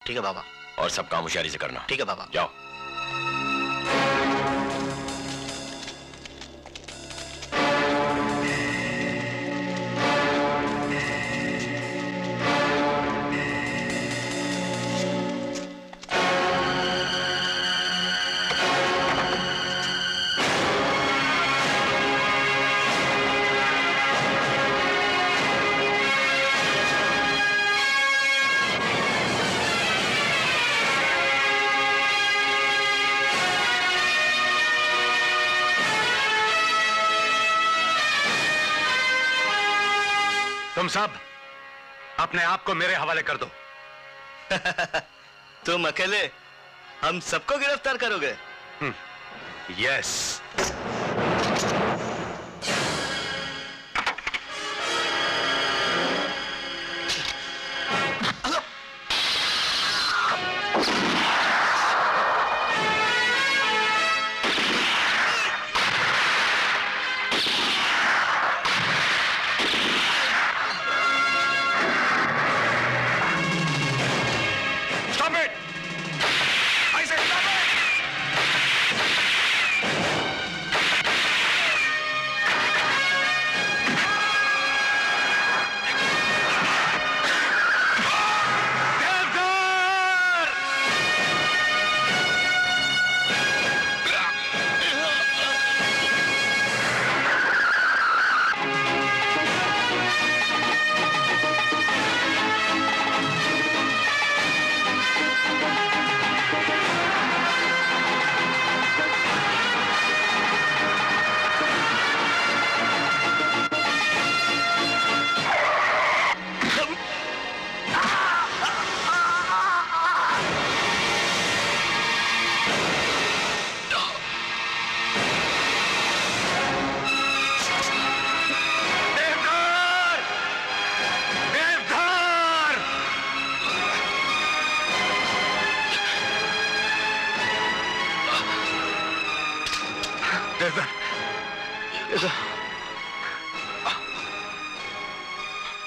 ठीक है बाबा। और सब काम होशियारी से करना। ठीक है बाबा। जाओ। तुम सब अपने आप को मेरे हवाले कर दो। तुम अकेले हम सबको गिरफ्तार करोगे? यस।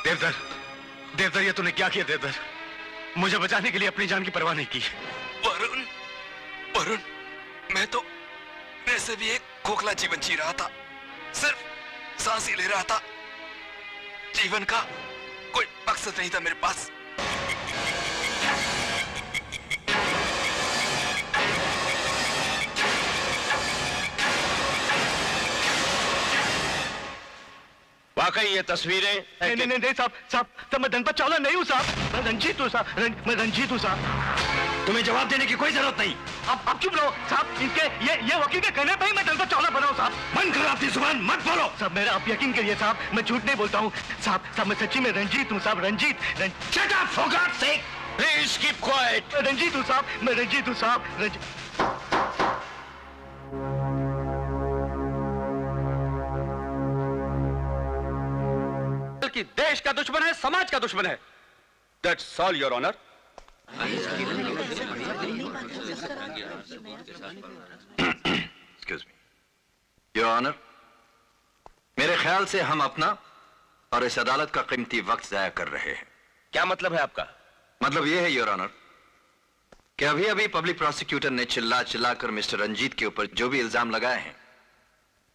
देवधर, देवधर, ये तूने क्या किया देवधर? मुझे बचाने के लिए अपनी जान की परवाह नहीं की। वरुण, वरुण, मैं तो वैसे भी एक खोखला जीवन जी रहा था, सिर्फ सांस ही ले रहा था। जीवन का कोई मकसद नहीं था मेरे पास। वाकई ये तस्वीरें नहीं नहीं नहीं साहब, साहब मैं धनपत चावला नहीं हूँ साहब, मैं रंजीत हूँ साहब, मैं रंजीत हूँ साहब। तुम्हें जवाब देने की कोई जरूरत नहीं। अब चुप रहो साहब, इनके ये वकील के कहने पे ही मैं धनपत चावला बना हूँ साहब। बंद करो अपनी जुबान, मत बोलो। साहब मेरा आप यकीन करिए साहब, मैं झूठ नहीं बोलता हूँ साहब, मैं सच्ची में रंजीत हूँ साहब, Ranjit. Shut up, for God's sake! Please keep quiet. Ranjit हूँ साहब, मैं रंजीत हूँ साहब, कि देश का दुश्मन है, समाज का दुश्मन है। That's all, Your Honor. Excuse me. Your Honor, मेरे ख्याल से हम अपना और इस अदालत का कीमती वक्त जाया कर रहे हैं। क्या मतलब है आपका? मतलब यह है योर ऑनर कि अभी अभी पब्लिक प्रोसिक्यूटर ने चिल्ला चिल्ला कर मिस्टर रंजीत के ऊपर जो भी इल्जाम लगाए हैं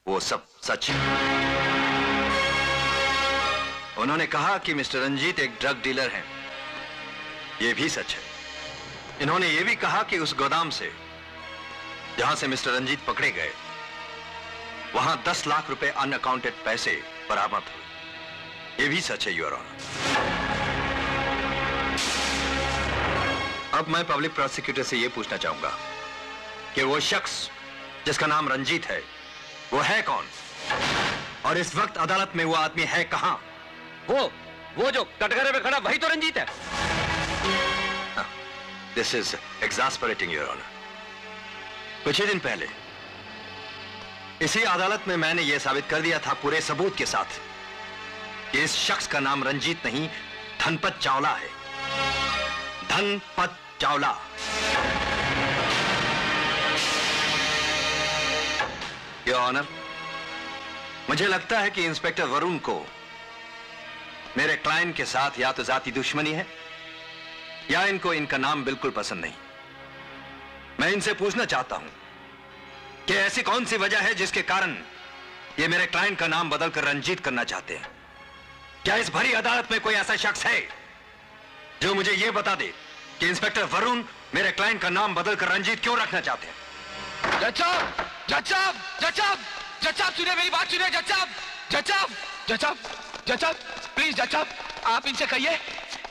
वो सब सच है। उन्होंने कहा कि मिस्टर रंजीत एक ड्रग डीलर हैं, यह भी सच है। इन्होंने यह भी कहा कि उस गोदाम से जहां से मिस्टर रंजीत पकड़े गए वहां 10 लाख रुपए अनअकाउंटेड पैसे बरामद हुए, यह भी सच है योर ऑनर। अब मैं पब्लिक प्रोसिक्यूटर से यह पूछना चाहूंगा कि वो शख्स जिसका नाम रंजीत है वो है कौन, और इस वक्त अदालत में वो आदमी है कहां? वो जो कटघरे में खड़ा वही तो रंजीत है। This is exasperating your honour. कुछ ही दिन पहले इसी अदालत में मैंने यह साबित कर दिया था पूरे सबूत के साथ कि इस शख्स का नाम रंजीत नहीं धनपत चावला है। धनपत चावला। योर ऑनर, मुझे लगता है कि इंस्पेक्टर वरुण को मेरे क्लाइंट के साथ या तो जाती दुश्मनी है या इनको इनका नाम बिल्कुल पसंद नहीं। मैं इनसे पूछना चाहता हूं कि ऐसी कौन सी वजह है जिसके कारण ये मेरे क्लाइंट का नाम बदलकर रंजीत करना चाहते हैं। क्या इस भरी अदालत में कोई ऐसा शख्स है जो मुझे यह बता दे कि इंस्पेक्टर वरुण मेरे क्लाइंट का नाम बदलकर रंजीत क्यों रखना चाहते हैं? जज साहब, जज साहब, जज साहब, जज साहब सुनिए मेरी बात सुनिए। जज साहब, जज साहब, जज साहब, जज साहब, प्लीज जज साहब आप इनसे कहिए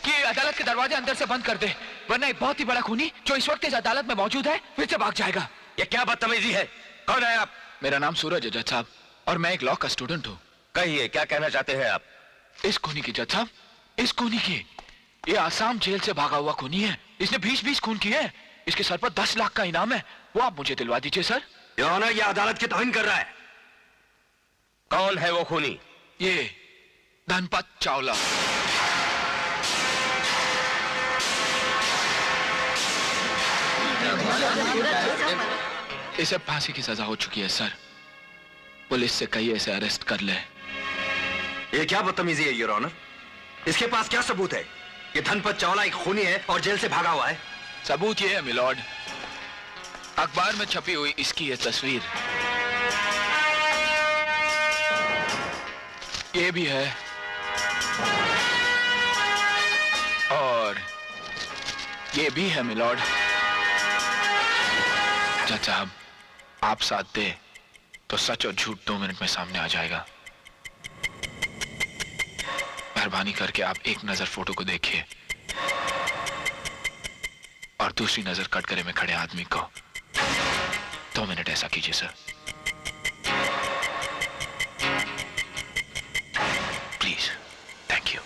कि अदालत के दरवाजे अंदर से बंद कर दे, वरना एक बहुत ही बड़ा खूनी जो इस वक्त इस अदालत में मौजूद है फिर से भाग जाएगा। ये क्या बदतमीजी है? कौन है आप? मेरा नाम सूरज है जज साहब और मैं एक लॉ का स्टूडेंट हूँ। कहिए क्या कहना चाहते हैं आप? इस खूनी की जज साहब, इस खूनी की, ये आसाम जेल से भागा हुआ खूनी है। इसने 20-20 खून किए हैं। इसके सर पर 10 लाख का इनाम है, वो आप मुझे दिलवा दीजिए सर। योर ऑनर, यह अदालत की तौहीन कर रहा है। कौन है वो खूनी? ये धनपत चावला। इसे फांसी की सजा हो चुकी है सर। पुलिस से कहिए इसे अरेस्ट कर ले। यह क्या बदतमीजी है योर ऑनर? इसके पास क्या सबूत है कि धनपत चावला एक खूनी है और जेल से भागा हुआ है? सबूत ये है मिलॉर्ड, अखबार में छपी हुई इसकी ये तस्वीर, ये भी है, और ये भी है मिलॉर्ड। जज साहब आप साथ दे तो सच और झूठ 2 मिनट में सामने आ जाएगा। मेहरबानी करके आप एक नजर फोटो को देखिए और दूसरी नजर कटघरे में खड़े आदमी को। 2 मिनट ऐसा कीजिए सर, प्लीज। Thank you.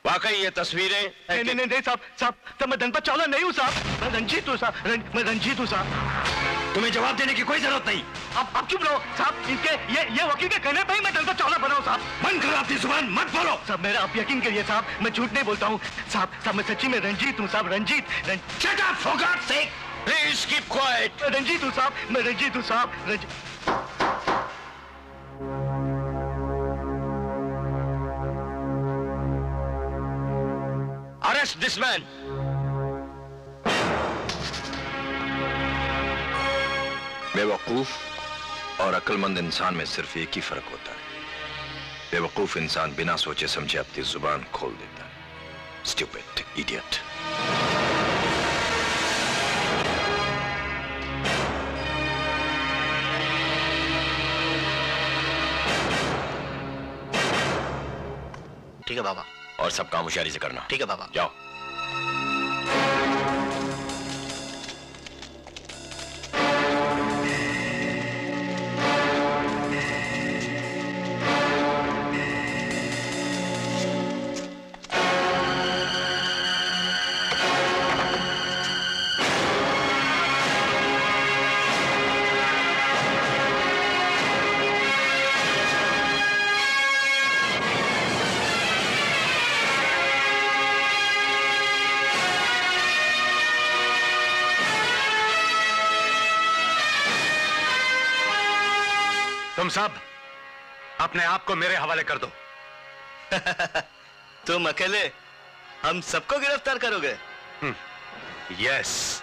वाकई ये तस्वीरें नहीं साहब, साहब मैं धनपत चावला नहीं हूँ साहब, मैं रंजीत हूँ साहब, मैं रंजीत हूँ साहब। तुम्हें जवाब देने की कोई जरूरत नहीं। आप चुप रहो साहब, इनके ये वकील के कहने पे ही मैं धनपत चावला बना हूँ साहब। बंद करो अपनी जुबान, मत बोलो। साहब मेरा आप यकीन करिए साहब, मैं झूठ नहीं बोलता हूँ साहब, मैं सच्ची में रंजीत हूँ साहब, Ranjit. Shut up, for God's sake! Please keep quiet. मैं रंजीत हूँ साहब, मैं रंजीत हूँ साहब, अरेस्ट दिस मैन। बेवकूफ और अक्लमंद इंसान में सिर्फ एक ही फर्क होता है। बेवकूफ इंसान बिना सोचे समझे अपनी जुबान खोल देता है। Stupid idiot. ठीक है बाबा। और सब काम होशियारी से करना। ठीक है बाबा। जाओ। तुम सब अपने आप को मेरे हवाले कर दो। तुम अकेले हम सबको गिरफ्तार करोगे? यस।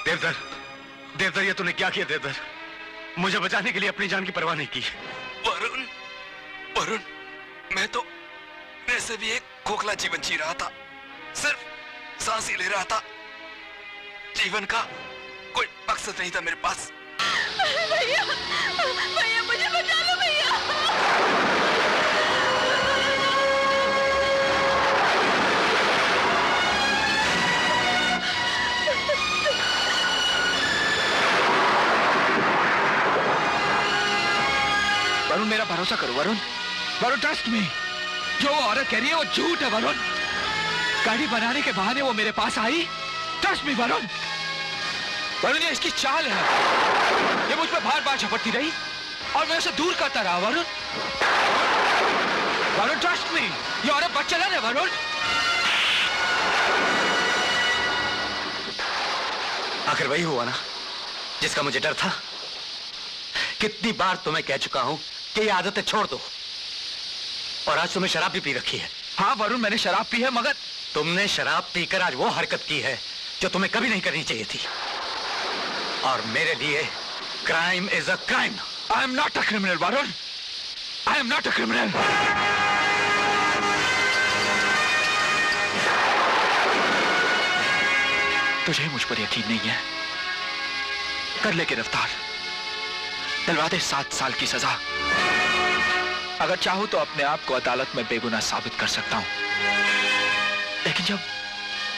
देवधर, देवधर, ये तूने क्या किया देवधर? मुझे बचाने के लिए अपनी जान की परवाह नहीं की। वरुण, वरुण, मैं तो वैसे भी एक खोखला जीवन जी रहा था, सिर्फ सांस ही ले रहा था। जीवन का कोई मकसद नहीं था मेरे पास। भैया, भैया मुझे बचा लो भैया। वरुण, मेरा भरोसा करो वरुण। Varun, trust me. जो वो औरत कह रही है वो झूठ है वरुण। गाड़ी बनाने के बहाने वो मेरे पास आई। Trust me Varun. वरुण, ये इसकी चाल है। ये मुझ पर बार बार झपटती रही और मैं उसे दूर करता रहा वरुण। Varun, trust me. ये औरत बदचलन है वरुण। आखिर वही हुआ ना जिसका मुझे डर था। कितनी बार तुम्हें कह चुका हूं कि ये आदतें छोड़ दो, और आज तुमने शराब भी पी रखी है। हाँ वरुण, मैंने शराब पी है, मगर तुमने शराब पीकर आज वो हरकत की है जो तुम्हें कभी नहीं करनी चाहिए थी। और मेरे लिए crime is a crime. I am not a criminal Varun. I am not a criminal. तुझे मुझ पर यकीन नहीं है? कर ले गिरफ्तार, दिलवा दे 7 साल की सजा। अगर चाहूं तो अपने आप को अदालत में बेगुनाह साबित कर सकता हूं। लेकिन जब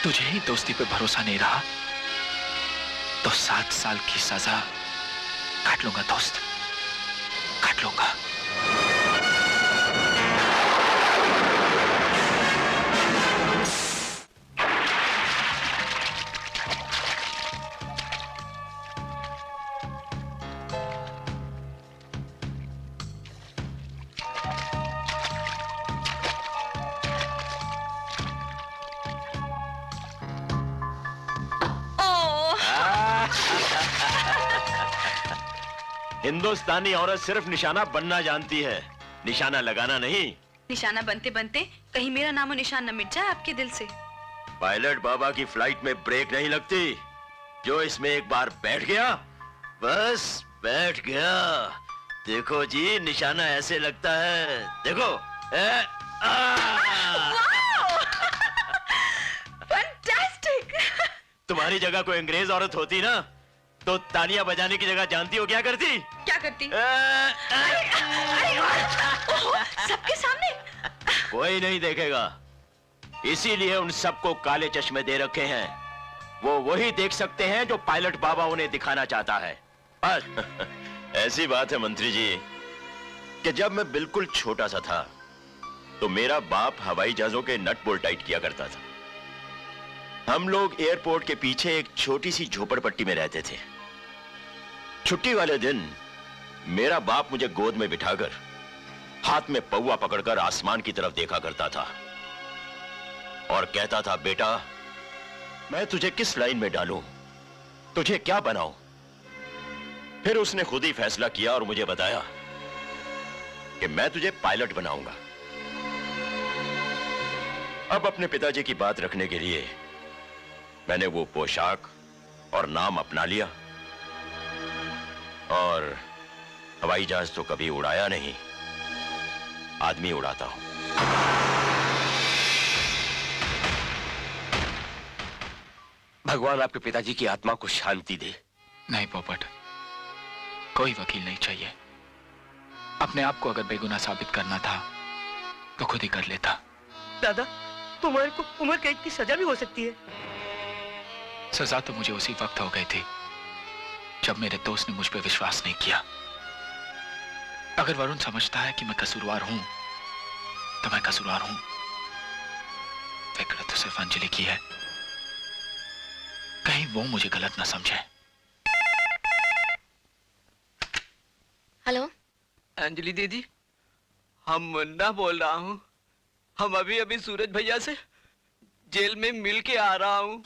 तुझे ही दोस्ती पे भरोसा नहीं रहा तो 7 साल की सजा काट लूंगा दोस्त, काट लूंगा। हिंदुस्तानी औरत सिर्फ निशाना बनना जानती है, निशाना लगाना नहीं। निशाना बनते बनते कहीं मेरा नामो निशान न मिट जाए आपके दिल से। पायलट बाबा की फ्लाइट में ब्रेक नहीं लगती। जो इसमें एक बार बैठ गया बस बैठ गया। देखो जी, निशाना ऐसे लगता है, देखो। फैंटास्टिक। तुम्हारी जगह कोई अंग्रेज औरत होती ना तो तालियां बजाने की जगह जानती हो क्या करती? क्या करती? सबके सामने? कोई नहीं देखेगा, इसीलिए उन सबको काले चश्मे दे रखे हैं। वो वही देख सकते हैं जो पायलट बाबा उन्हें दिखाना चाहता है। ऐसी बात है मंत्री जी कि जब मैं बिल्कुल छोटा सा था तो मेरा बाप हवाई जहाजों के नट बोल्ट टाइट किया करता था। हम लोग एयरपोर्ट के पीछे एक छोटी सी झोपड़पट्टी में रहते थे। छुट्टी वाले दिन मेरा बाप मुझे गोद में बिठाकर हाथ में पौवा पकड़कर आसमान की तरफ देखा करता था और कहता था, बेटा मैं तुझे किस लाइन में डालूं, तुझे क्या बनाऊं। फिर उसने खुद ही फैसला किया और मुझे बताया कि मैं तुझे पायलट बनाऊंगा। अब अपने पिताजी की बात रखने के लिए मैंने वो पोशाक और नाम अपना लिया और हवाई जहाज तो कभी उड़ाया नहीं, आदमी उड़ाता हूं। भगवान आपके पिताजी की आत्मा को शांति दे। नहीं पोपट, कोई वकील नहीं चाहिए। अपने आप को अगर बेगुनाह साबित करना था तो खुद ही कर लेता। दादा, तुम्हारे को उम्र कैद की सजा भी हो सकती है। सजा तो मुझे उसी वक्त हो गई थी जब मेरे दोस्त ने मुझ पर विश्वास नहीं किया। अगर वरुण समझता है कि मैं कसूरवार हूं तो मैं कसूरवार हूं। फिक्र तो सिर्फ अंजलि की है, कहीं वो मुझे गलत ना समझे। हेलो अंजलि दीदी, हम मुन्ना बोल रहा हूँ। हम अभी अभी सूरज भैया से जेल में मिल के आ रहा हूँ।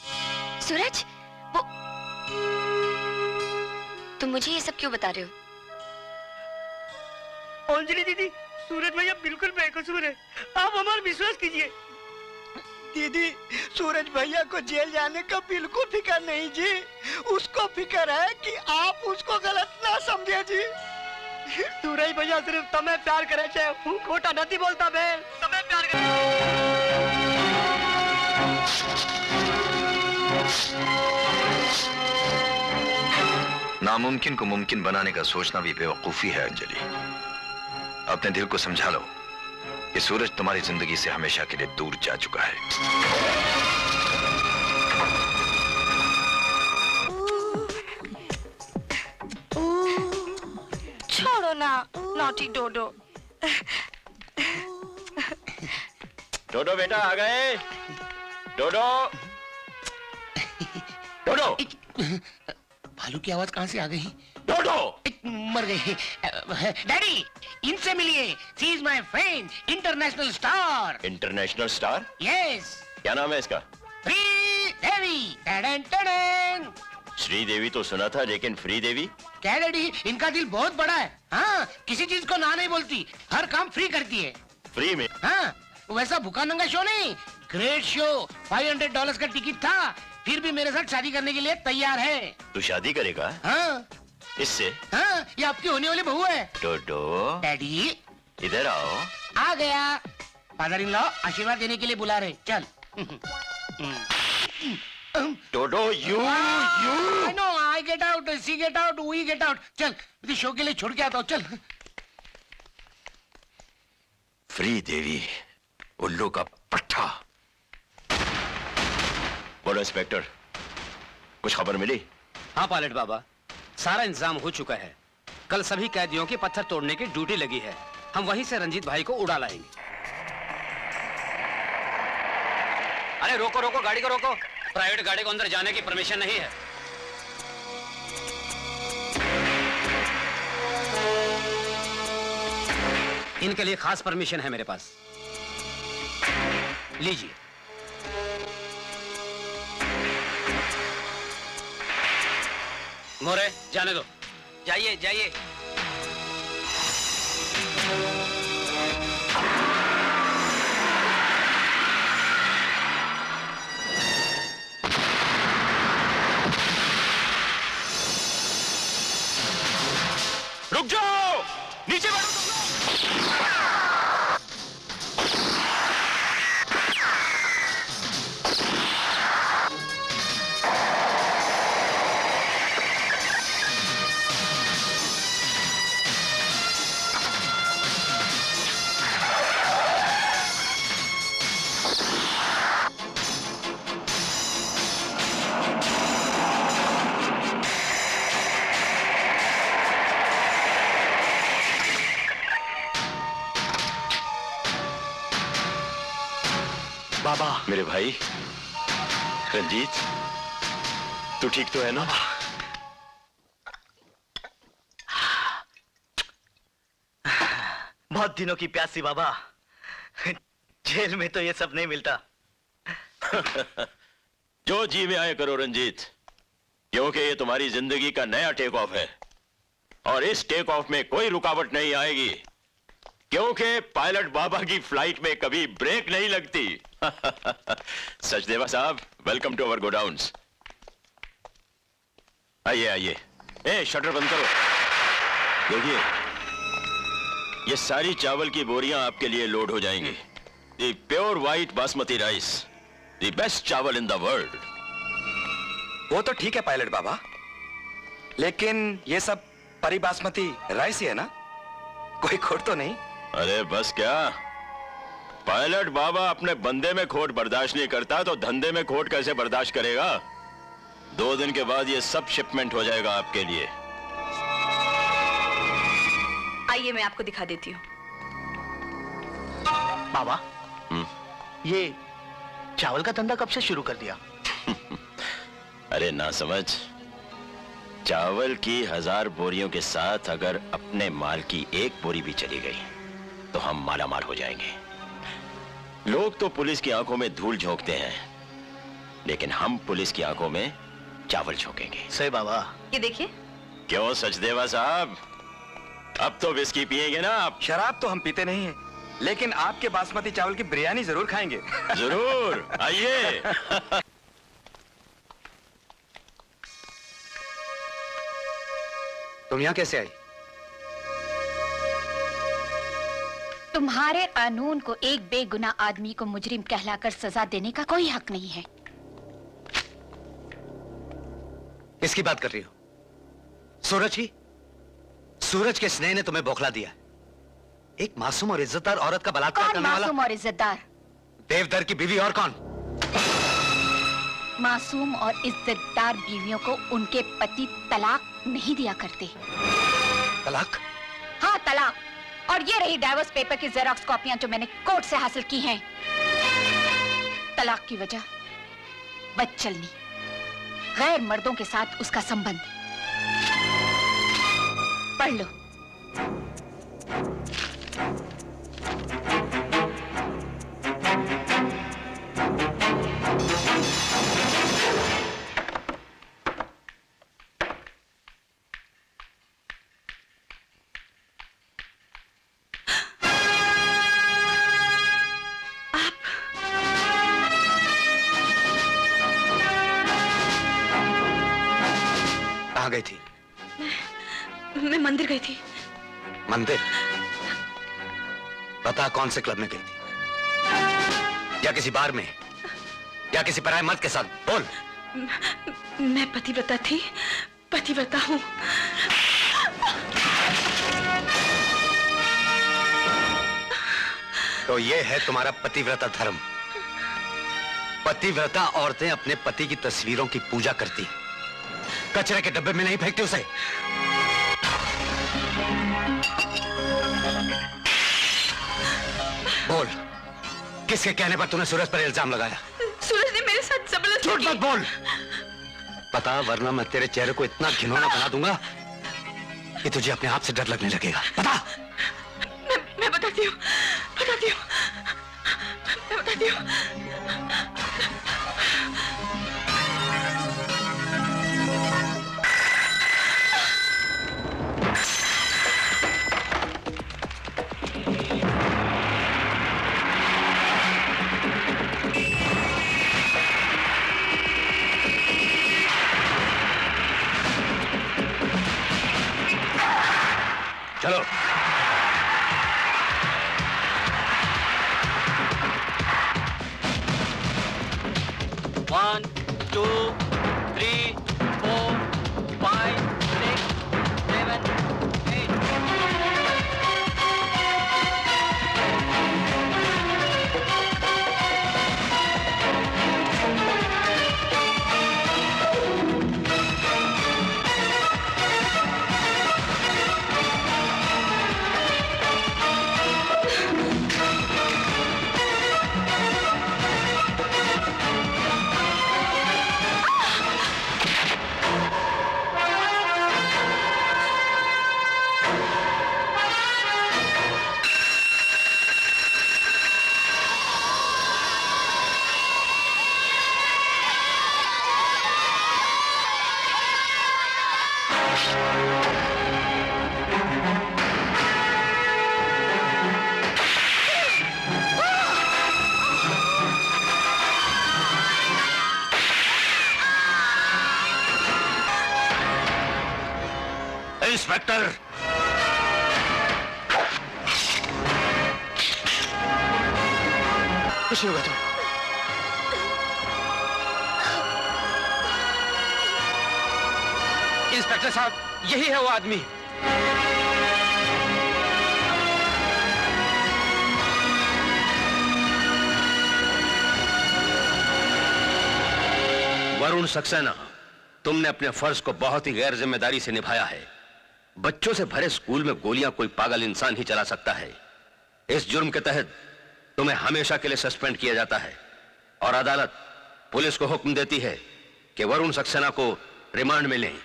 सूरज, वो तुम मुझे ये सब क्यों बता रहे हो? अंजलि दीदी, सूरज भैया बिल्कुल बेकसूर है, आप हमारा विश्वास कीजिए। दीदी, सूरज भैया को जेल जाने का बिल्कुल फिक्र नहीं जी। उसको फिक्र है कि आप उसको गलत ना समझे जी। सूरज भैया सिर्फ तुम्हें प्यार करे छे, हूँ खोटा नहीं बोलता बहन, तुम्हें प्यार करे। नामुमकिन को मुमकिन बनाने का सोचना भी बेवकूफी है अंजलि। अपने दिल को समझा लो कि सूरज तुम्हारी जिंदगी से हमेशा के लिए दूर जा चुका है। छोड़ो ना नॉटी डोडो। डोडो बेटा आ गए। डोडो डोडो भालू की आवाज कहाँ से आ गई? डोडो मर गई। डैडी, इनसे मिलिए। She is my friend, international star. International star? Yes. क्या नाम है इसका? श्रीदेवी। टडन टडन। श्रीदेवी तो सुना था, लेकिन श्रीदेवी? क्या डैडी, इनका दिल बहुत बड़ा है। हाँ, किसी चीज को ना नहीं बोलती, हर काम फ्री करती है। फ्री में? हाँ, वैसा भूखा नंगा शो नहीं, ग्रेट शो। $500 का टिकट था, फिर भी मेरे साथ शादी करने के लिए तैयार है। तू शादी करेगा? हाँ। इससे? हाँ, ये आपकी होने वाली बहू है। डोडो डैडी इधर आओ। आ गया। फादर इन लॉ आशीर्वाद देने के लिए बुला रहे, चल। डोडो you know, I get out, she get out, we get out. चल, मुझे शो के लिए छोड़ के आता हूँ, चल। श्रीदेवी उल्लू का पट्टा। बोलो इंस्पेक्टर, कुछ खबर मिली? हाँ पायलट बाबा, सारा इंतजाम हो चुका है। कल सभी कैदियों की पत्थर तोड़ने की ड्यूटी लगी है। हम वहीं से रंजीत भाई को उड़ा लाएंगे। अरे रोको रोको, गाड़ी को रोको। प्राइवेट गाड़ी को अंदर जाने की परमिशन नहीं है। इनके लिए खास परमिशन है मेरे पास, लीजिए। मोरे, जाने दो। जाइए जाइए। रुक जाओ, नीचे बैठो तुम लोग। बाबा। मेरे भाई रंजीत, तू ठीक तो है ना? बहुत दिनों की प्यासी बाबा। जेल में तो ये सब नहीं मिलता। जो जी में आए करो रंजीत, क्योंकि ये तुम्हारी जिंदगी का नया टेक ऑफ है और इस टेक ऑफ में कोई रुकावट नहीं आएगी, क्योंकि पायलट बाबा की फ्लाइट में कभी ब्रेक नहीं लगती। सचदेवा साहब, वेलकम टू अवर गोडाउन्स। आइए आइए। ए, शटर बंद करो। देखिए, ये सारी चावल की बोरियां आपके लिए लोड हो जाएंगी। The pure white basmati rice, the best चावल इन द वर्ल्ड। वो तो ठीक है पायलट बाबा, लेकिन ये सब परी बासमती राइस ही है ना? कोई खोट तो नहीं? अरे बस क्या, पायलट बाबा अपने बंदे में खोट बर्दाश्त नहीं करता तो धंधे में खोट कैसे बर्दाश्त करेगा? 2 दिन के बाद ये सब शिपमेंट हो जाएगा आपके लिए। आइए मैं आपको दिखा देती हूँ। बाबा, ये चावल का धंधा कब से शुरू कर दिया? अरे ना समझ, चावल की 1000 बोरियों के साथ अगर अपने माल की 1 बोरी भी चली गई तो हम मालामाल हो जाएंगे। लोग तो पुलिस की आंखों में धूल झोंकते हैं, लेकिन हम पुलिस की आंखों में चावल झोंकेंगे। सही बाबा। ये देखिए। क्यों सचदेवा साहब, अब तो विस्की पिएंगे ना आप? शराब तो हम पीते नहीं हैं, लेकिन आपके बासमती चावल की बिरयानी जरूर खाएंगे। जरूर, आइए। तुम यहाँ कैसे आई? तुम्हारे कानून को एक बेगुनाह आदमी को मुजरिम कहलाकर सजा देने का कोई हक नहीं है। किसकी बात कर रही हो? सूरज की? सूरज के स्नेह ने तुम्हें बौखला दिया। एक मासूम और इज्जतदार औरत का बलात्कार कौन करने वाला? मासूम और इज्जतदार? देवधर की बीवी और कौन? मासूम और इज्जतदार बीवियों को उनके पति तलाक नहीं दिया करते। तलाक? हाँ, तलाक। और ये रही डाइवोर्स पेपर की जेरॉक्स कॉपियां जो मैंने कोर्ट से हासिल की हैं। तलाक की वजह बदचलनी, गैर मर्दों के साथ उसका संबंध। पढ़ लो। कहाँ गई थी? मैं मंदिर गई थी। मंदिर? बता, कौन से क्लब में गई थी? या किसी बार में? या किसी पराये मर्द के साथ? बोल। मैं पतिव्रता थी, पतिव्रता हूँ। तो ये है तुम्हारा पतिव्रता धर्म। पतिव्रता औरतें अपने पति की तस्वीरों की पूजा करती हैं, कचरे के डब्बे में नहीं फेंकती उसे। बोल, किसके कहने पर तूने सूरज पर इल्जाम लगाया? सूरज ने मेरे साथ जबरदस्ती झूठ मत बोल। बता, वरना मैं तेरे चेहरे को इतना घिनौना बना दूंगा कि तुझे अपने आप से डर लगने लगेगा। बता। मैं बताती हूँ, बताती हूँ, मैं बताती हूँ। चलो। One, 2, 3, 4, 5, 6, 7, 8. इंस्पेक्टर, कुछ नहीं होगा तुम्हें। इंस्पेक्टर साहब, यही है वो आदमी। वरुण सक्सेना, तुमने अपने फर्ज को बहुत ही गैर जिम्मेदारी से निभाया है। बच्चों से भरे स्कूल में गोलियां कोई पागल इंसान ही चला सकता है। इस जुर्म के तहत तुम्हें हमेशा के लिए सस्पेंड किया जाता है और अदालत पुलिस को हुक्म देती है कि वरुण सक्सेना को रिमांड में लें।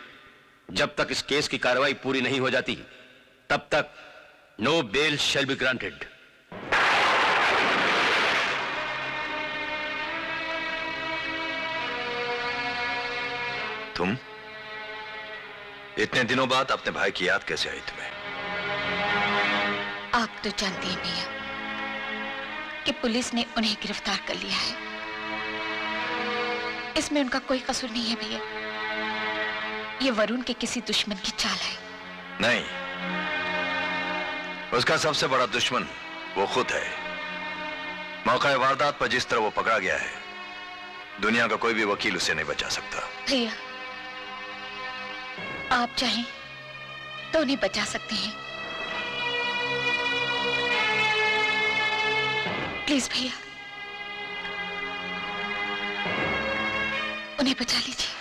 जब तक इस केस की कार्रवाई पूरी नहीं हो जाती, तब तक no bail shall be granted. तुम इतने दिनों बाद अपने भाई की याद कैसे आई तुम्हें? आप तो जानते हैं भैया, कि पुलिस ने उन्हें गिरफ्तार कर लिया है। इसमें उनका कोई कसूर नहीं है भैया। ये वरुण के किसी दुश्मन की चाल है। नहीं, उसका सबसे बड़ा दुश्मन वो खुद है। मौका वारदात पर जिस तरह वो पकड़ा गया है, दुनिया का कोई भी वकील उसे नहीं बचा सकता। भैया, आप चाहें तो उन्हें बचा सकते हैं। प्लीज भैया, उन्हें बचा लीजिए।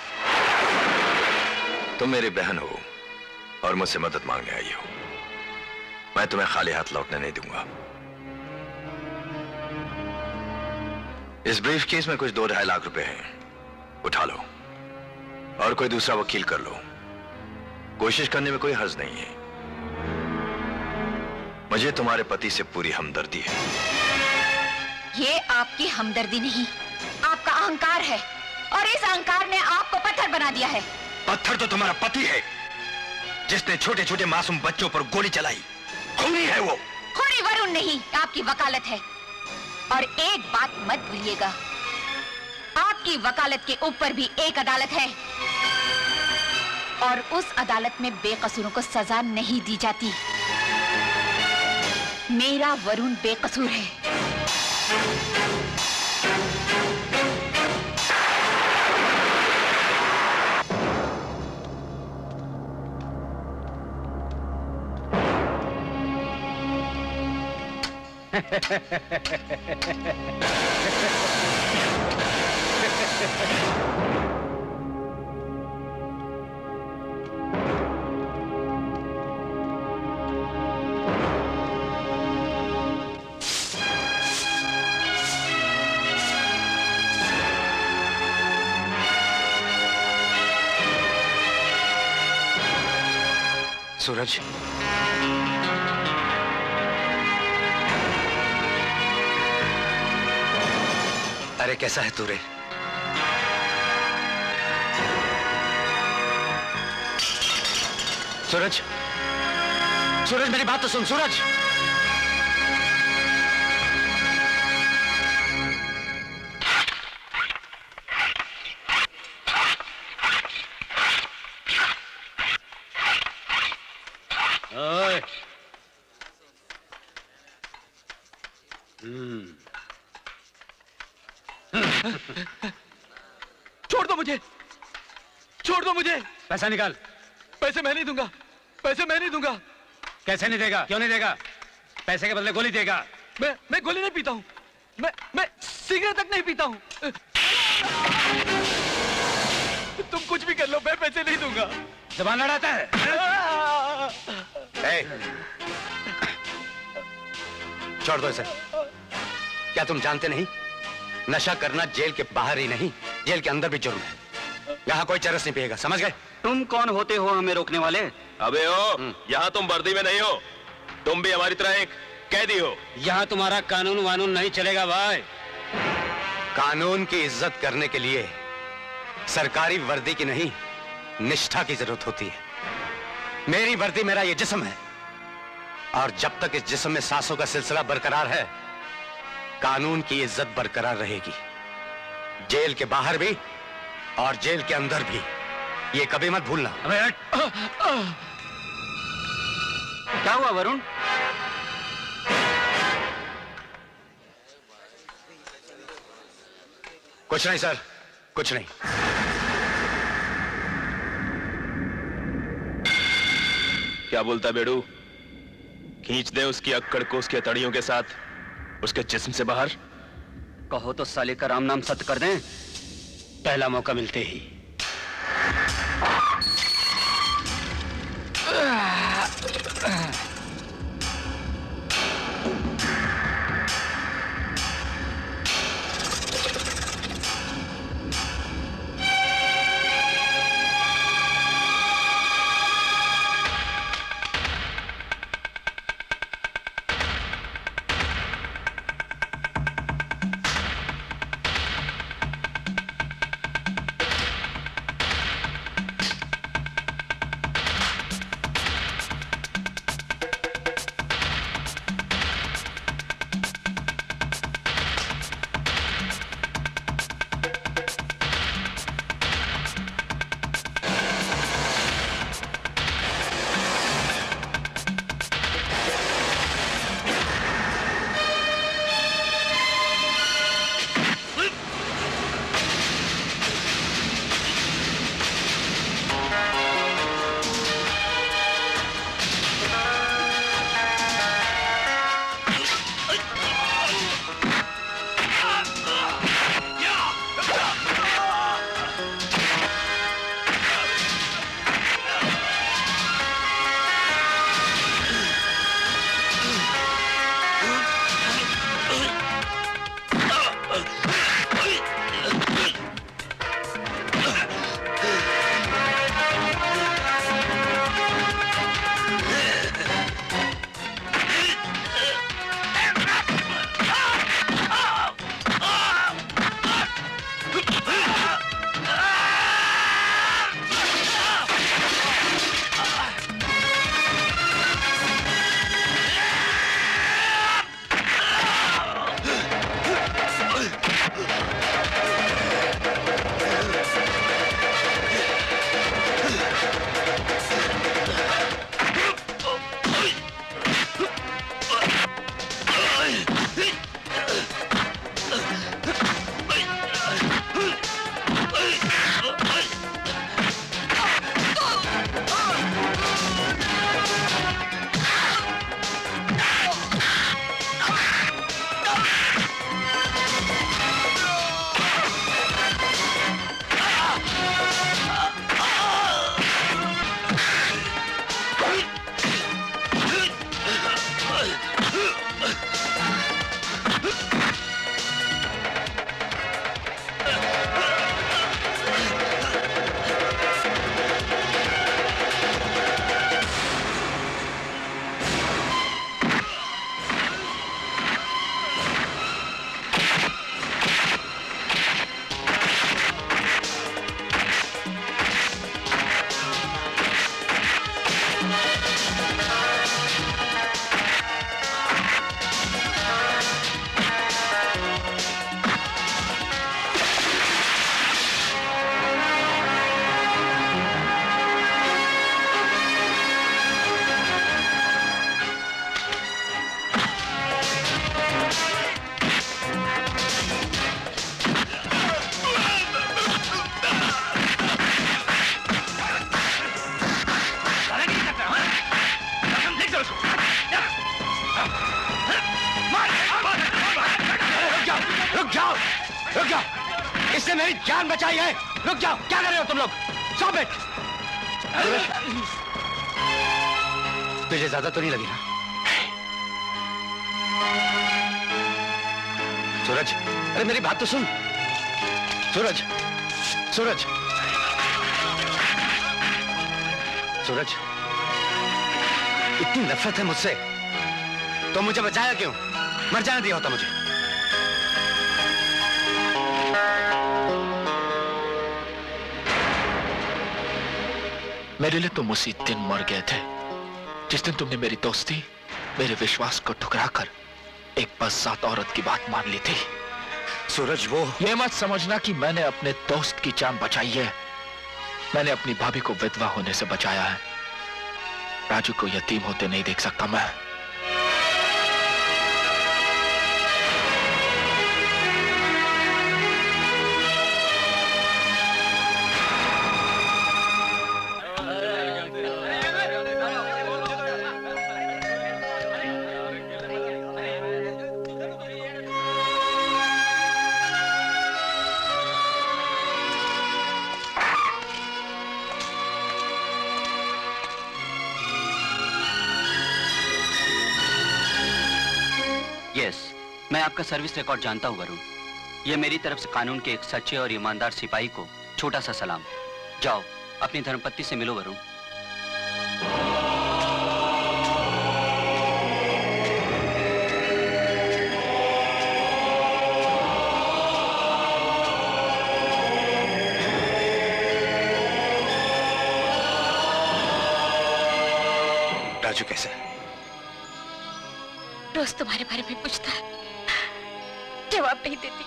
तुम मेरी बहन हो और मुझसे मदद मांगने आई हो। मैं तुम्हें खाली हाथ लौटने नहीं दूंगा। इस ब्रीफ केस में कुछ 2-2.5 लाख रुपए हैं, उठा लो और कोई दूसरा वकील कर लो। कोशिश करने में कोई हर्ज नहीं है। मुझे तुम्हारे पति से पूरी हमदर्दी है। ये आपकी हमदर्दी नहीं, आपका अहंकार है, और इस अहंकार ने आपको पत्थर बना दिया है। पत्थर तो तुम्हारा पति है, जिसने छोटे छोटे मासूम बच्चों पर गोली चलाई। खूनी है वो। खूनी वरुण नहीं, आपकी वकालत है। और एक बात मत भूलिएगा, आपकी वकालत के ऊपर भी एक अदालत है, और उस अदालत में बेकसूरों को सजा नहीं दी जाती। मेरा वरुण बेकसूर है। सूरज, अरे कैसा है तू रे? सूरज, सूरज मेरी बात तो सुन। सूरज, छोड़ दो मुझे, छोड़ दो मुझे। पैसा निकाल। पैसे मैं नहीं दूंगा, पैसे मैं नहीं दूंगा। कैसे नहीं देगा? क्यों नहीं देगा? पैसे के बदले गोली देगा। मैं गोली नहीं पीता हूँ, मैं सिगरेट तक नहीं पीता हूँ। तुम कुछ भी कर लो, मैं पैसे नहीं दूंगा। जबान लड़ाता है। छोड़ दो इसे। क्या तुम जानते नहीं, नशा करना जेल के बाहर ही नहीं, जेल के अंदर भी जुर्म है। यहाँ कोई चरस नहीं पिएगा, समझ गए? तुम कौन होते हो हमें रोकने वाले? अबे ओ, यहाँ तुम वर्दी में नहीं हो, तुम भी हमारी तरह एक कैदी हो। यहाँ तुम्हारा कानून वानून नहीं चलेगा भाई। कानून की इज्जत करने के लिए सरकारी वर्दी की नहीं, निष्ठा की जरूरत होती है। मेरी वर्दी मेरा ये जिस्म है, और जब तक इस जिस्म में सांसों का सिलसिला बरकरार है, कानून की इज्जत बरकरार रहेगी। जेल के बाहर भी और जेल के अंदर भी, ये कभी मत भूलना। क्या हुआ वरुण? कुछ नहीं सर, कुछ नहीं। क्या बोलता बेड़ू? खींच दे उसकी अक्कड़ को उसके तड़ियों के साथ उसके जिस्म से बाहर। कहो तो साले का राम नाम सत्य कर दें। पहला मौका मिलते ही। मुझसे मेरी जान बचाई है। रुक जाओ, क्या कर रहे हो तुम लोग? Stop it. तुझे ज्यादा तो नहीं लगी ना? सूरज, अरे मेरी बात तो सुन। सूरज, सूरज, सूरज, इतनी नफरत है मुझसे तो मुझे बचाया क्यों? मर जाने दिया होता मुझे। मेरे लिए तुम उसी दिन मर गए थे जिस दिन तुमने मेरी दोस्ती, मेरे विश्वास को ठुकराकर एक बज़ात औरत की बात मान ली थी। सूरज, वो ये मत समझना कि मैंने अपने दोस्त की जान बचाई है। मैंने अपनी भाभी को विधवा होने से बचाया है। राजू को यतीम होते नहीं देख सकता मैं। मैं आपका सर्विस रिकॉर्ड जानता हूं वरुण। ये मेरी तरफ से कानून के एक सच्चे और ईमानदार सिपाही को छोटा सा सलाम। जाओ अपनी धर्मपत्नी से मिलो वरुण। राजू कैसा है? रोज तुम्हारे बारे में पूछता है, जवाब नहीं देती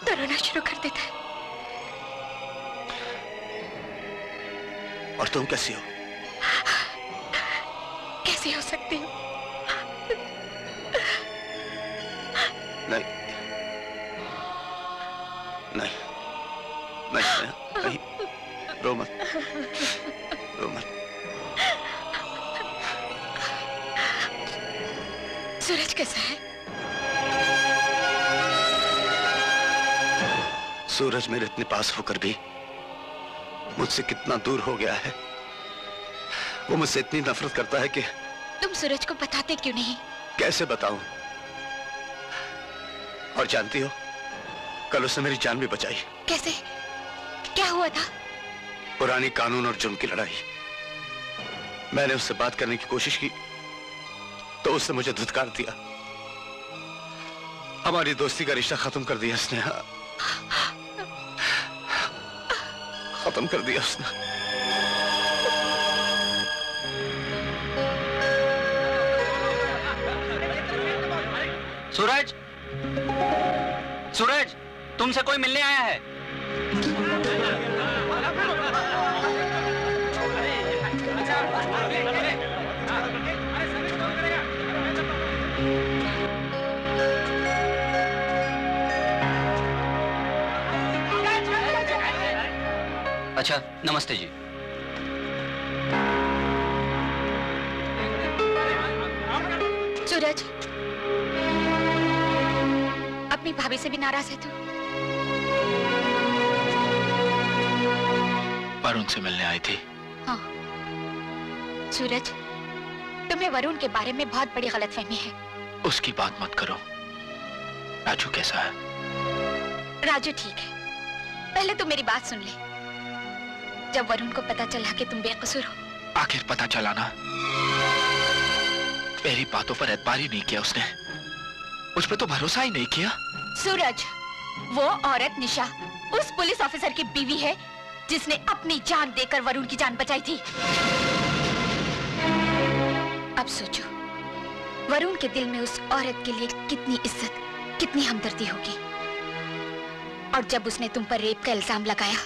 तो रोना शुरू कर देता है। और तुम कैसी हो? कैसी हो सकती हूँ? नहीं नहीं नहीं नहीं, रो मत, रो मत। सूरज कैसा है? सूरज मेरे इतने पास होकर भी मुझसे कितना दूर हो गया है। वो मुझसे इतनी नफरत करता है कि तुम सूरज को बताते क्यों नहीं? कैसे बताऊं? और जानती हो, कल उसने मेरी जान भी बचाई। कैसे? क्या हुआ था? पुरानी कानून और जुर्म की लड़ाई। मैंने उससे बात करने की कोशिश की तो उसने मुझे धुतकार दिया। हमारी दोस्ती का रिश्ता खत्म कर दिया उसने। खत्म कर दिया उसने। सूरज, सूरज, तुमसे कोई मिलने आया है। अच्छा, नमस्ते जी। सूरज, अपनी भाभी से भी नाराज है तू? वरुण से मिलने आई थी। हाँ। सूरज, तुम्हें वरुण के बारे में बहुत बड़ी गलतफहमी है। उसकी बात मत करो। राजू कैसा है? राजू ठीक है। पहले तो मेरी बात सुन ले। जब वरुण को पता चला कि तुम बेकसूर हो। आखिर पता चला ना। मेरी बातों पर एतबार ही नहीं किया उसने। मुझ पे तो भरोसा ही नहीं किया। सूरज, वो औरत निशा उस पुलिस ऑफिसर की बीवी है जिसने अपनी जान देकर वरुण की जान बचाई थी। अब सोचो, वरुण के दिल में उस औरत के लिए कितनी इज्जत, कितनी हमदर्दी होगी। और जब उसने तुम पर रेप का इल्जाम लगाया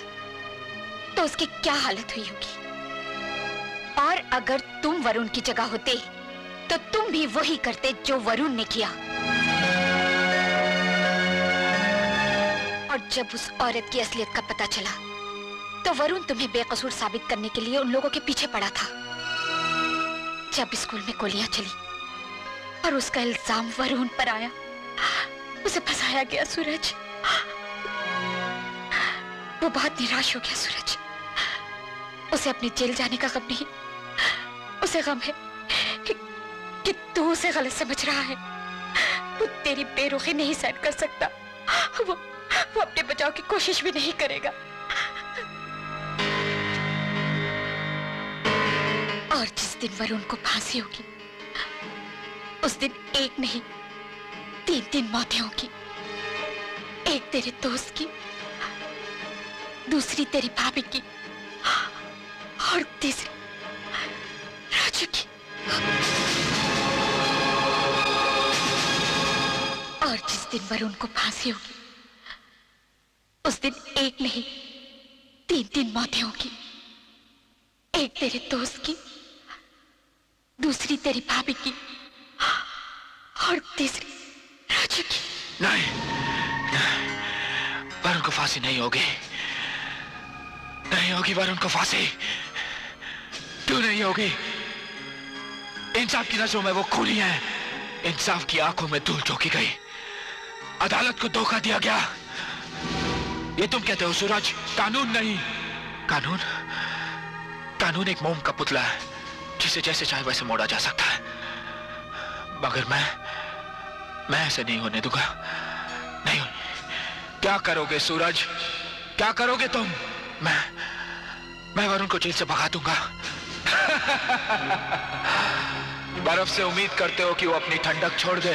तो उसकी क्या हालत हुई होगी। और अगर तुम वरुण की जगह होते तो तुम भी वही करते जो वरुण ने किया। और जब उस औरत की असलियत का पता चला तो वरुण तुम्हें बेकसूर साबित करने के लिए उन लोगों के पीछे पड़ा था। जब स्कूल में गोलियां चली और उसका इल्जाम वरुण पर आया, उसे फंसाया गया। सूरज, वो बहुत निराश हो गया सूरज। उसे अपने जेल जाने का गम नहीं, उसे गम है कि तू उसे गलत समझ रहा है। वो तेरी बेरुखी नहीं सहन कर सकता। वो अपने बचाव की कोशिश भी नहीं करेगा। और जिस दिन वरुण को फांसी होगी, उस दिन एक नहीं 3 मौतें होगी। एक तेरे दोस्त की, दूसरी तेरी भाभी की, और तीसरी राजू की। और जिस दिन वरुण को फांसी होगी, उस दिन एक नहीं 3 मौतें होगी। एक तेरे दोस्त की, दूसरी तेरी भाभी की, और तीसरी राजू की। नहीं, वरुण को फांसी नहीं होगी, नहीं होगी वरुण को फांसी। क्यों नहीं होगी? इंसाफ की नजरों में वो खूनी है। इंसाफ की आंखों में धूल झोंकी गई। अदालत को धोखा दिया गया। ये तुम कहते हो सूरज, कानून नहीं। कानून एक मोम का पुतला है जिसे जैसे चाहे वैसे मोड़ा जा सकता है, मगर मैं ऐसे नहीं होने दूंगा। नहीं। क्या करोगे सूरज, क्या करोगे तुम? मैं वरुण को जेल से भगा दूंगा। बर्फ से उम्मीद करते हो कि वो अपनी ठंडक छोड़ दे,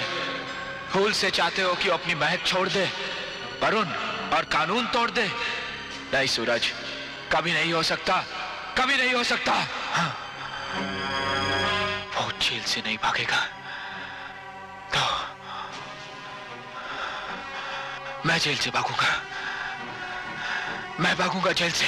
फूल से चाहते हो कि वो अपनी महक छोड़ दे, वरुण और कानून तोड़ दे। नहीं सूरज, कभी नहीं हो सकता, कभी नहीं हो सकता। हाँ। वो जेल से नहीं भागेगा तो मैं जेल से भागूंगा। मैं भागूंगा जेल से।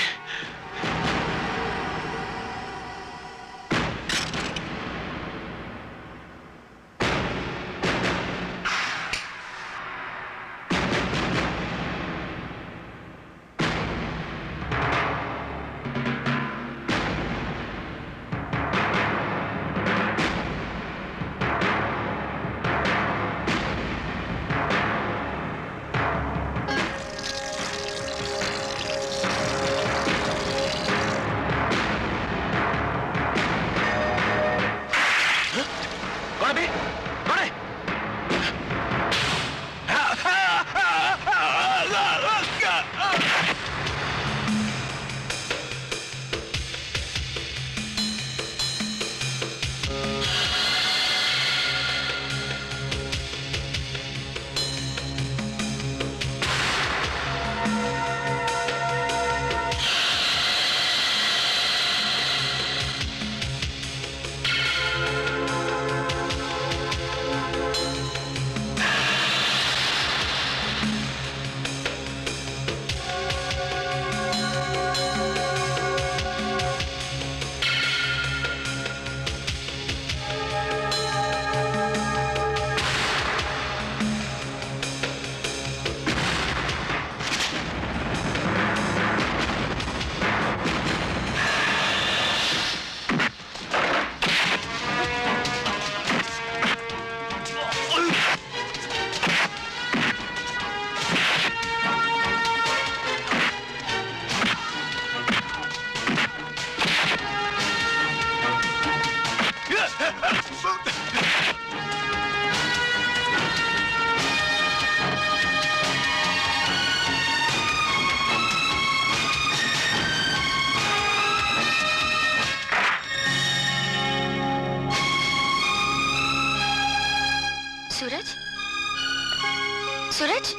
सूरज,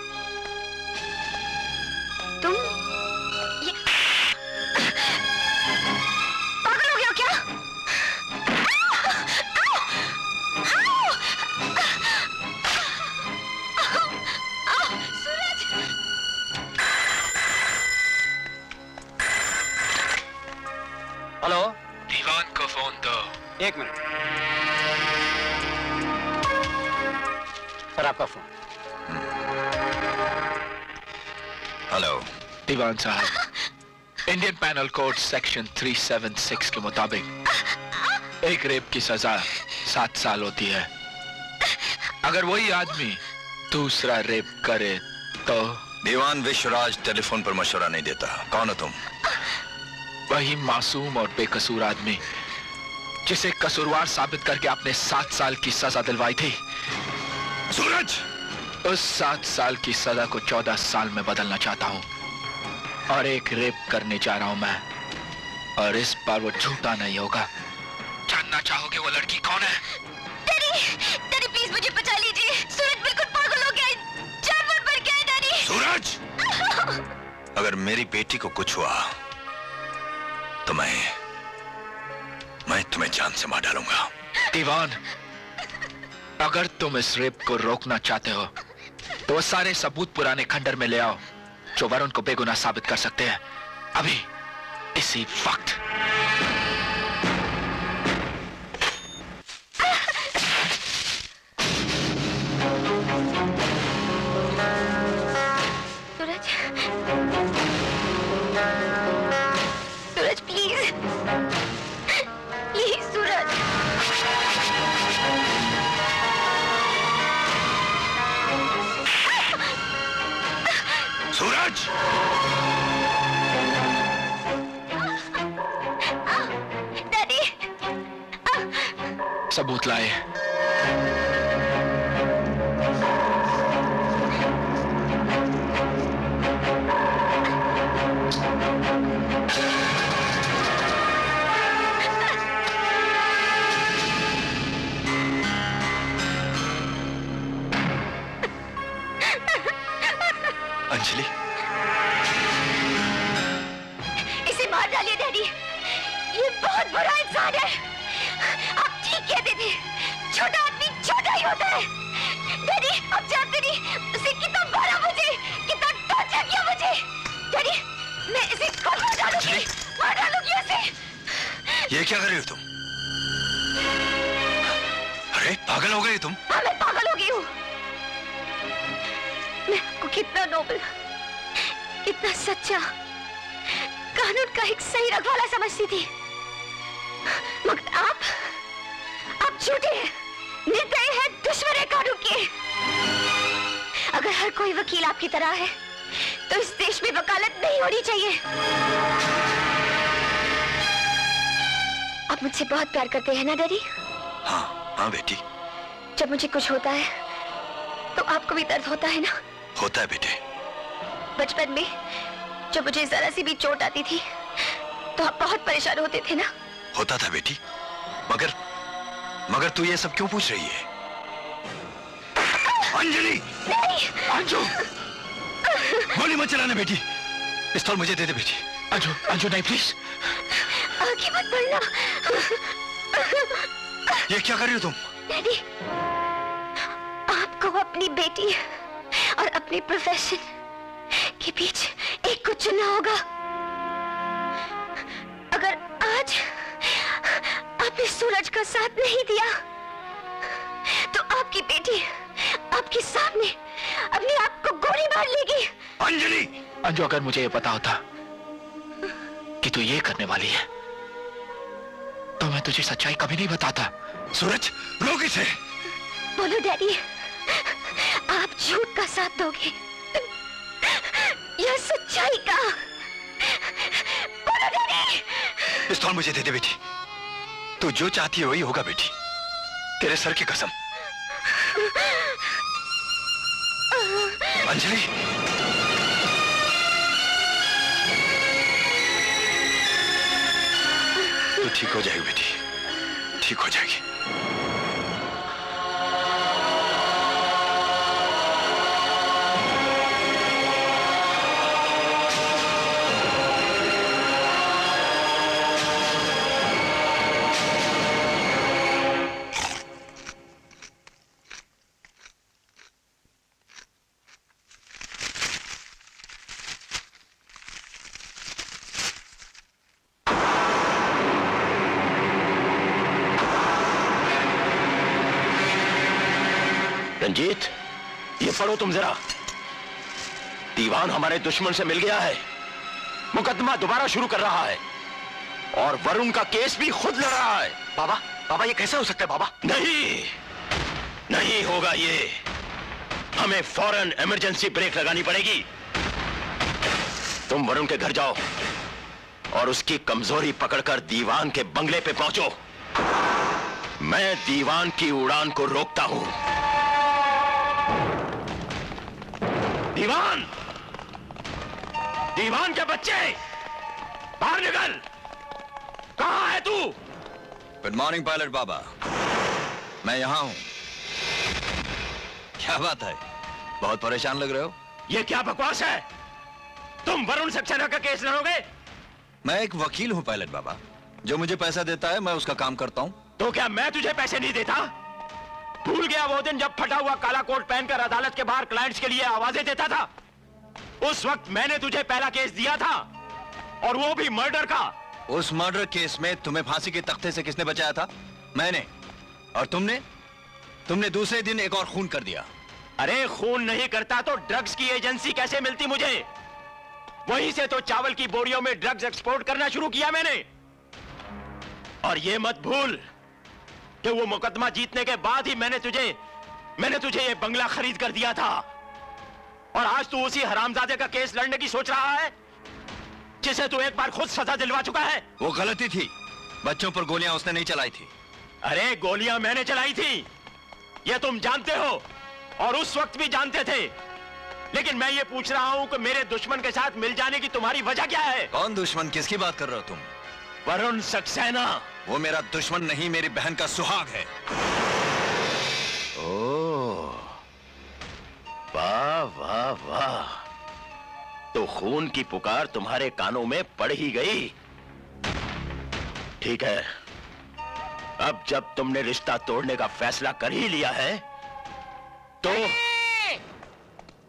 तुम ये पागल हो गया क्या? सूरज! हेलो, दीवान को फोन दो। 1 मिनट सर, आपका फोन। हेलो दीवान साहब, इंडियन पैनल कोड सेक्शन 376 के मुताबिक एक रेप की सजा 7 साल होती है। अगर वही आदमी दूसरा रेप करे तो दीवान विश्वराज टेलीफोन पर मशवरा नहीं देता। कौन हो तुम? वही मासूम और बेकसूर आदमी जिसे कसूरवार साबित करके आपने 7 साल की सजा दिलवाई थी। सूरज! उस 7 साल की सजा को 14 साल में बदलना चाहता हूं और एक रेप करने जा रहा हूं मैं, और इस बार वो झूठा नहीं होगा। जानना चाहोगे वो लड़की कौन है? डैडी प्लीज मुझे बचा लीजिए। सूरज बिल्कुल पागल हो गया है, जानवर बन गया है डैडी। सूरज! अगर मेरी बेटी को कुछ हुआ तो मैं तुम्हें जान से मार डालूंगा। दीवान, अगर तुम इस रेप को रोकना चाहते हो तो वो सारे सबूत पुराने खंडर में ले आओ जो वरुण को बेगुनाह साबित कर सकते हैं, अभी इसी वक्त। Suraj, Suraj please, please Suraj. Suraj! Daddy, सबूत लाए। अंजलि, इसे मार डालिए डैडी, ये बहुत बुरा इंसान है। आप ठीक कहते थे, छोटा आदमी छोटा ही होता है। डैडी आप जानते नहीं उसे कितना मारा मुझे, कितना टॉर्चर किया मुझे। डैडी मैं इसे खुद मार डालूंगी, मार डालूंगी उसे। ये क्या कर रही हो तुम? अरे पागल हो गई तुम? हाँ मैं पागल हो गई हूँ। मैं आपको कितना नोबल, कितना सच्चा, कानून का एक सही रखवाला समझती थी, मगर आप झूठे हैं, निर्दयी हैं, दुश्मन हैं कानून के। अगर हर कोई वकील आपकी तरह है तो इस देश में वकालत नहीं होनी चाहिए। आप मुझसे बहुत प्यार करते हैं ना डैडी? हाँ हाँ बेटी। जब मुझे कुछ होता है तो आपको भी दर्द होता है ना? होता है बेटे। बचपन में जब मुझे जरा सी भी चोट आती थी तो आप बहुत परेशान होते थे ना? होता था बेटी, मगर तू ये सब क्यों पूछ रही है? अंजलि! नहीं! अंजू! गोली मत चलाना बेटी, पिस्तौल मुझे दे दे बेटी। अंजू, अंजू नहीं प्लीज। आगे मत बढ़ना। ये क्या कर रही हो तुम? डैडी, आपको अपनी बेटी और अपने प्रोफेशन के बीच एक को चुनना होगा। अगर आज आपने सूरज का साथ नहीं दिया तो आपकी बेटी आपके सामने अपने आप को गोली मार लेगी। अंजलि! अंजू, अगर मुझे ये पता होता कि तू ये करने वाली है तो मैं तुझे सच्चाई कभी नहीं बताता। सूरज रोक इसे। बोलो डैडी, आप झूठ का साथ दोगे या सच्चाई का? बोलो डैडी। पिस्तौल मुझे दे दे बेटी, तू जो चाहती है वही होगा बेटी, तेरे सर की कसम। अंजलि! तू ठीक हो जाएगी बेटी, ठीक हो जाएगी। रंजीत, ये पढ़ो तुम जरा। दीवान हमारे दुश्मन से मिल गया है, मुकदमा दोबारा शुरू कर रहा है और वरुण का केस भी खुद लड़ रहा है। बाबा ये कैसे हो सकता है बाबा? नहीं होगा ये। हमें फौरन इमरजेंसी ब्रेक लगानी पड़ेगी। तुम वरुण के घर जाओ और उसकी कमजोरी पकड़कर दीवान के बंगले पे पहुंचो। मैं दीवान की उड़ान को रोकता हूं। दीवान, दीवान के बच्चे, बाहर निकल। कहां है तू? गुड मॉर्निंग पायलट बाबा, मैं यहां हूं। क्या बात है, बहुत परेशान लग रहे हो? ये क्या बकवास है? तुम वरुण सक्सेना का केस लड़ोगे? मैं एक वकील हूं पायलट बाबा, जो मुझे पैसा देता है मैं उसका काम करता हूं। तो क्या मैं तुझे पैसे नहीं देता? भूल गया वो दिन जब फटा हुआ काला कोट पहनकर अदालत के बाहर क्लाइंट्स के लिए आवाजें देता था? उस वक्त मैंने तुझे पहला केस दिया था, और वो भी मर्डर का। उस मर्डर केस में तुम्हें फांसी के तख्ते से किसने बचाया था? मैंने। और तुमने दूसरे दिन एक और खून कर दिया। अरे खून नहीं करता तो ड्रग्स की एजेंसी कैसे मिलती मुझे? वहीं से तो चावल की बोरियों में ड्रग्स एक्सपोर्ट करना शुरू किया मैंने। और ये मत भूल कि वो मुकदमा जीतने के बाद ही मैंने तुझे ये बंगला खरीद कर दिया था। और आज तू उसी हरामजादे का केस लड़ने की सोच रहा है, जिसे तू एक बार खुद सजा दिलवा चुका है। वो गलती थी, बच्चों पर गोलियां उसने नहीं चलाई थी। अरे गोलियां मैंने चलाई थी, ये तुम जानते हो, और उस वक्त भी जानते थे। लेकिन मैं ये पूछ रहा हूं कि मेरे दुश्मन के साथ मिल जाने की तुम्हारी वजह क्या है? कौन दुश्मन? किसकी बात कर रहे हो तुम? वरुण सक्सेना। वो मेरा दुश्मन नहीं, मेरी बहन का सुहाग है। ओह, वाह वाह वाह, तो खून की पुकार तुम्हारे कानों में पड़ ही गई। ठीक है, अब जब तुमने रिश्ता तोड़ने का फैसला कर ही लिया है तो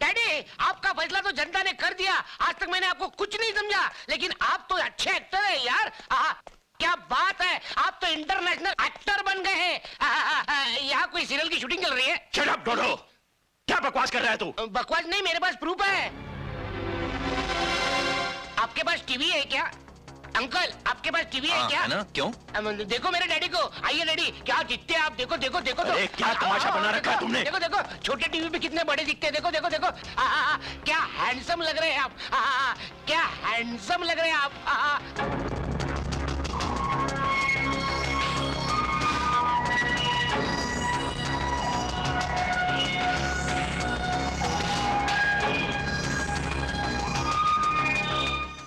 डैडी, आपका फैसला तो जनता ने कर दिया। आज तक मैंने आपको कुछ नहीं समझा, लेकिन आप तो अच्छे एक्टर हैं यार। क्या बात है, आप तो इंटरनेशनल एक्टर बन गए हैं। यहाँ कोई सीरियल की शूटिंग चल रही है? शट अप डोडो, क्या बकवास कर रहा है तू? बकवास नहीं, मेरे पास प्रूफ है। आपके पास टीवी है क्या अंकल? आपके पास टीवी है क्या? है ना? क्यों? देखो मेरे डैडी को। आइए डैडी, क्या दिखते हैं आप? देखो देखो देखो तो। अरे क्या तमाशा बना रखा है तुमने? देखो देखो, छोटे टीवी पे कितने बड़े दिखते हैं। देखो देखो देखो, क्या हैंडसम लग रहे हैं आप। क्या हैंडसम लग रहे हैं आप।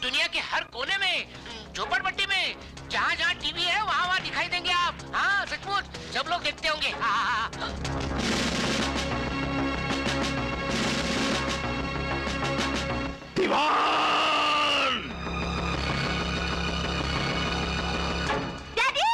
दुनिया के हर कोने में, झोपड़पट्टी में, जहाँ जहाँ टीवी है वहाँ वहाँ दिखाई देंगे आप। हाँ सचमुच, सब लोग देखते होंगे। दीवान! डैडी!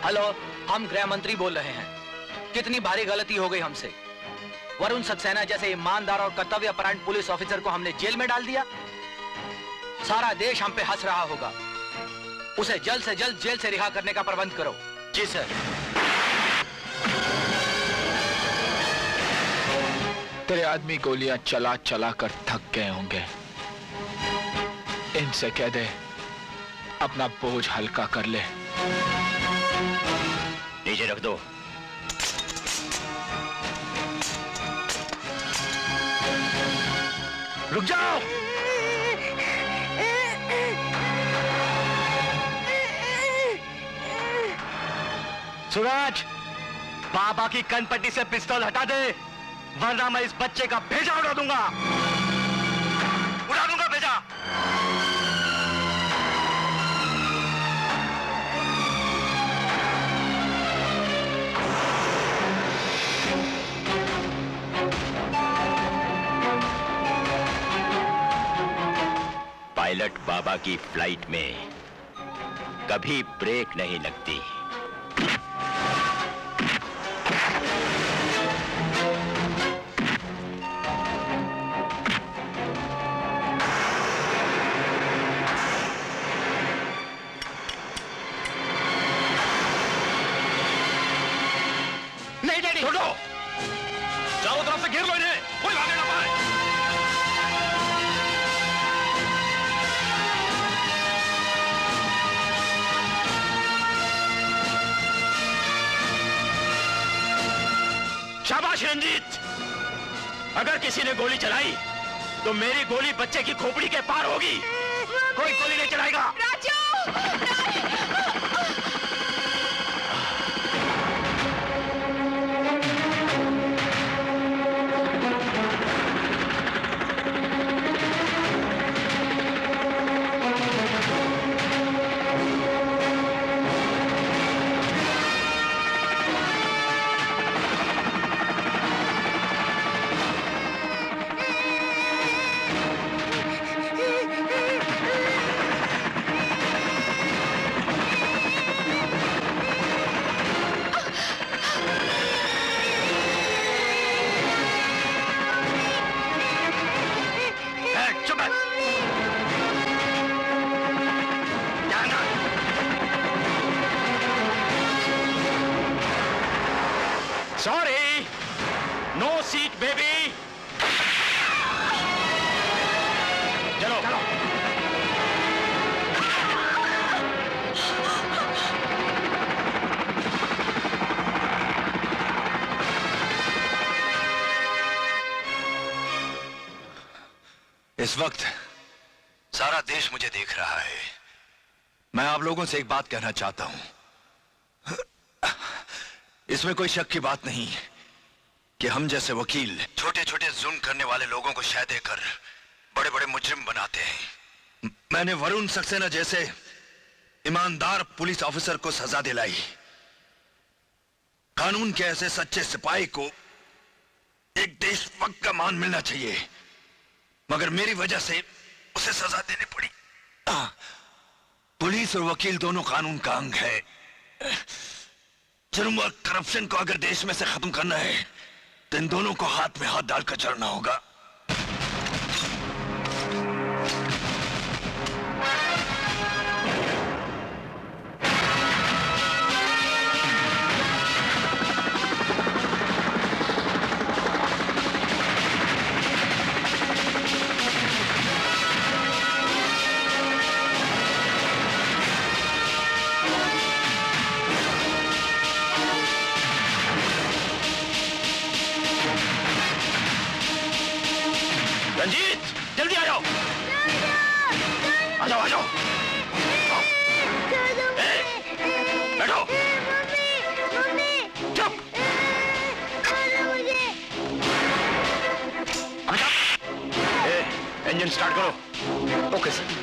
हेलो, हम गृह मंत्री बोल रहे हैं। कितनी भारी गलती हो गई हमसे। वरुण सक्सेना जैसे ईमानदार और कर्तव्यपरायण पुलिस ऑफिसर को हमने जेल में डाल दिया। सारा देश हम पे हंस रहा होगा। उसे जल्द से जल्द जेल से रिहा करने का प्रबंध करो। जी सर। तेरे आदमी गोलियां चला चला कर थक गए होंगे। इनसे कह दे अपना बोझ हल्का कर ले। नीचे रख दो। रुक जाओ। सूरज, बाबा की कनपट्टी से पिस्तौल हटा दे, वरना मैं इस बच्चे का भेजा उड़ा दूंगा। उड़ा दूंगा भेजा। पायलट बाबा की फ्लाइट में कभी ब्रेक नहीं लगती। शाबाश रंजीत। अगर किसी ने गोली चलाई तो मेरी गोली बच्चे की खोपड़ी के पार होगी। कोई गोली नहीं चलाएगा। Raju! Sorry, no seat baby. चलो चलो। इस वक्त सारा देश मुझे देख रहा है। मैं आप लोगों से एक बात कहना चाहता हूं। इसमें कोई शक की बात नहीं कि हम जैसे वकील छोटे छोटे जुल्म करने वाले लोगों को शह देकर बड़े बड़े मुजरिम बनाते हैं। मैंने वरुण सक्सेना जैसे ईमानदार पुलिस ऑफिसर को सजा दिलाई। कानून के ऐसे सच्चे सिपाही को एक देशभक्त का मान मिलना चाहिए, मगर मेरी वजह से उसे सजा देनी पड़ी। पुलिस और वकील दोनों कानून का अंग है। जुर्म और करप्शन को अगर देश में से खत्म करना है तो इन दोनों को हाथ में हाथ डालकर चलना होगा। रंजीत, जल्दी आ जाओ। आ जाओ आ जाओ। बैठो। चुप। इंजन स्टार्ट करो। Okay sir.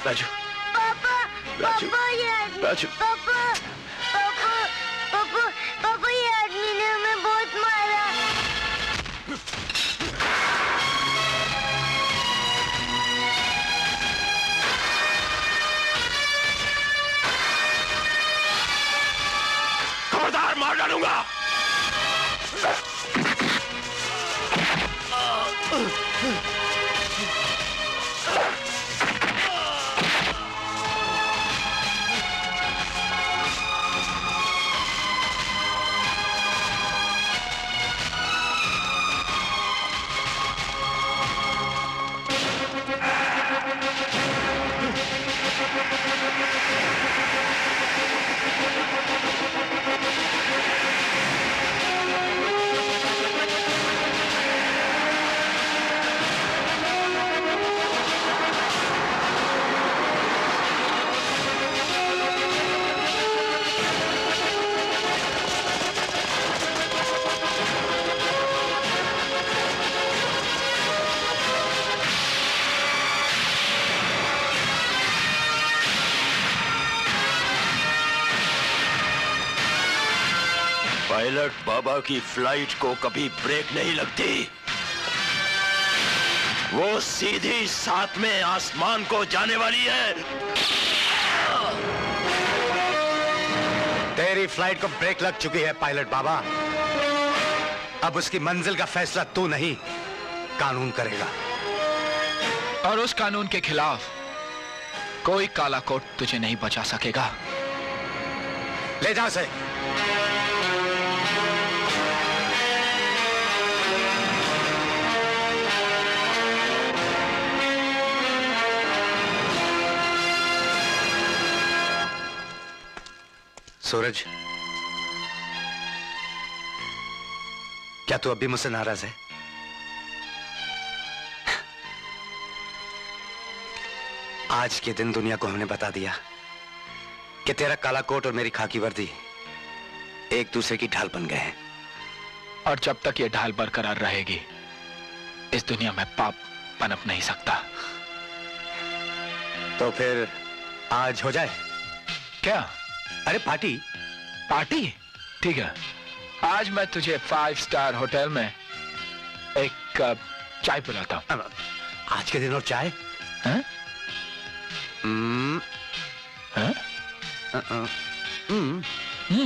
राजू, पापा, राजू, पापा ये राजू, पापा, पापा, पापा, पापा ये आदमी ने हमें बहुत मारा। खबरदार, मार डालूंगा। पायलट बाबा की फ्लाइट को कभी ब्रेक नहीं लगती। वो सीधी सातवें आसमान को जाने वाली है। तेरी फ्लाइट को ब्रेक लग चुकी है पायलट बाबा। अब उसकी मंजिल का फैसला तू नहीं, कानून करेगा। और उस कानून के खिलाफ कोई काला कोट तुझे नहीं बचा सकेगा। ले जा से। सूरज, क्या तू अभी मुझसे नाराज है? आज के दिन दुनिया को हमने बता दिया कि तेरा काला कोट और मेरी खाकी वर्दी एक दूसरे की ढाल बन गए हैं। और जब तक ये ढाल बरकरार रहेगी, इस दुनिया में पाप पनप नहीं सकता। तो फिर आज हो जाए? क्या? अरे पार्टी। पार्टी? ठीक है, आज मैं तुझे 5 स्टार होटल में एक कप चाय पिलाता हूं। आज के दिन और चाय? हैं? हैं?